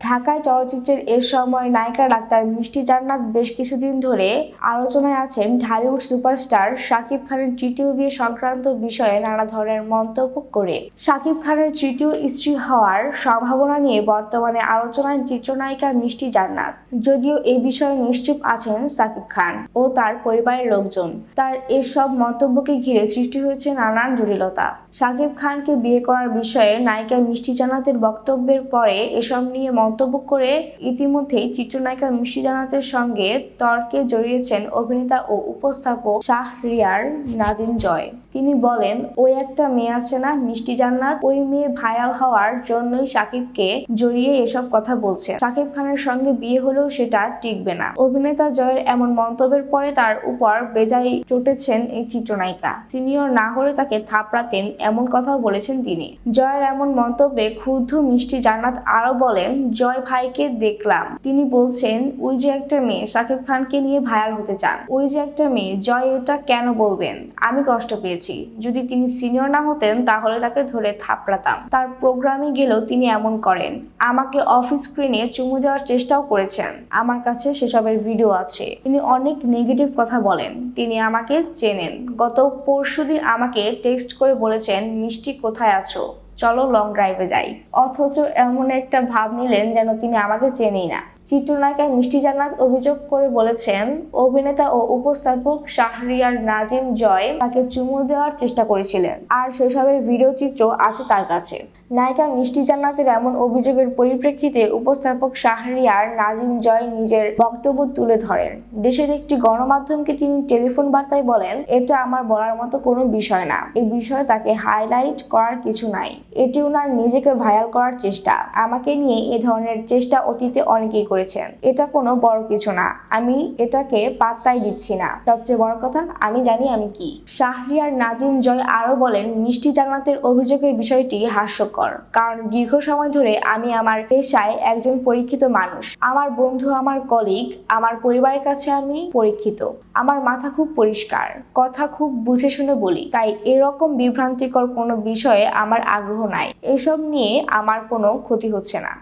ঢাকায় চলচ্চিত্রের এ সময় নায়িকা ডাক্তার মিষ্টি জান্নাত বেশ কিছুদিন ধরে আলোচনায় আছেন ঢালিউড সুপারস্টার শাকিব খানের তৃতীয় বিয়ে সংক্রান্ত বিষয়ে নানা ধরনের মন্তব্য করে। শাকিব খানের তৃতীয় স্ত্রী হওয়ার সম্ভাবনা নিয়ে বর্তমানে আলোচনায় চিত্রনায়িকা মিষ্টি জান্নাত। যদিও এই বিষয়ে নিশ্চুপ আছেন শাকিব খান ও তার পরিবারের লোকজন, তার এসব মন্তব্যকে ঘিরে সৃষ্টি হয়েছে নানান জটিলতা। শাকিব খানকে বিয়ে করার বিষয়ে নায়িকা মিষ্টি জান্নাতের বক্তব্যের পরে এসব নিয়ে মন্তব্য করে ইতিমধ্যেই চিত্রনায়িকা মিষ্টি জান্নাতের সঙ্গে তর্কে জড়িয়েছেন অভিনেতা ও উপস্থাপক শাহরিয়ার নাজিম জয়। তিনি বলেন, ওই একটা মেয়ে আছে না মিষ্টি জান্নাত, ওই মেয়ে ভাইরাল হওয়ার জন্যই শাকিবকে জড়িয়ে এসব কথা বলছেন। শাকিব খানের সঙ্গে বিয়ে হলেও সেটা টিকবে না। অভিনেতা জয়ের এমন মন্তব্যের পরে তার উপর বেজায় চটেছেন এই চিত্রনায়িকা। সিনিয়র না হলে তাকে থাপড়াতেন, এমন কথাও বলেছেন তিনি। জয়ের এমন মন্তব্যে ক্ষুব্ধ মিষ্টি জান্নাত আরো বলেন, জয় ভাইকে দেখলাম, তিনি বলছেন ওই যে একটা মেয়ে শাকিব খানকে নিয়ে ভাইরাল হতে চান, ওই যে একটা মেয়ে। জয় এটা কেন বলবেন? আমি কষ্ট পেয়েছি। যদি তিনি সিনিয়র না হতেন তাহলে তাকে ধরে থাপড়াতাম। তার প্রোগ্রামে গেলেও তিনি এমন করেন। আমাকে অফ স্ক্রিনে চুমু দেওয়ার চেষ্টাও করেছেন, আমার কাছে সেসবের ভিডিও আছে। তিনি অনেক নেগেটিভ কথা বলেন। তিনি আমাকে চেনেন। গত পরশুদিন আমাকে টেক্সট করে বলেছেন, মিষ্টি কোথায় আছো, চলো লং ড্রাইভে যাই। অথচ এমন একটা ভাব নিলেন যেন তিনি আমাকে চেনেই না। চিত্রনায়িকা মিষ্টি জান্নাত অভিযোগ করে বলেছেন, অভিনেতা ও উপস্থাপক শাহরিয়ার নাজিম জয় তাকে চুমু দেওয়ার চেষ্টা করেছিলেন, আর সেসবের ভিডিও চিত্র আছে তার কাছে। নায়িকা মিষ্টি জান্নাতের এমন অভিযোগের পরিপ্রেক্ষিতে উপস্থাপক শাহরিয়ার নাজিম জয় নিজের বক্তব্য তুলে ধরেন। দেশের একটি গণমাধ্যমকে তিনি টেলিফোন বার্তায় বলেন, এটা আমার বলার মতো কোনো বিষয় না। এই বিষয়ে তাকে হাইলাইট করার কিছু নাই। এটি ওনার নিজেকে ভাইরাল করার চেষ্টা। আমাকে নিয়ে এ ধরনের চেষ্টা অতীতে অনেকেই করেছেন। এটা কোনো বড় কিছু না। আমি এটাকে পাত্তাই দিচ্ছি না। সবচেয়ে বড় কথা, আমি জানি আমি কি। শাহরিয়ার নাজিম জয় আরো বলেন, মিষ্টি জান্নাতের অভিযোগের বিষয়টি হাস্যকর, কারণ দীর্ঘ সময় ধরে আমি আমার পেশায় একজন পরীক্ষিত মানুষ। আমার বন্ধু, আমার কলিগ, আমার পরিবারের কাছে আমি পরীক্ষিত। আমার মাথা খুব পরিষ্কার, কথা খুব বুঝে শুনে বলি। তাই এরকম বিভ্রান্তিকর কোনো বিষয়ে আমার আগ্রহ নাই। এসব নিয়ে আমার কোনো ক্ষতি হচ্ছে না।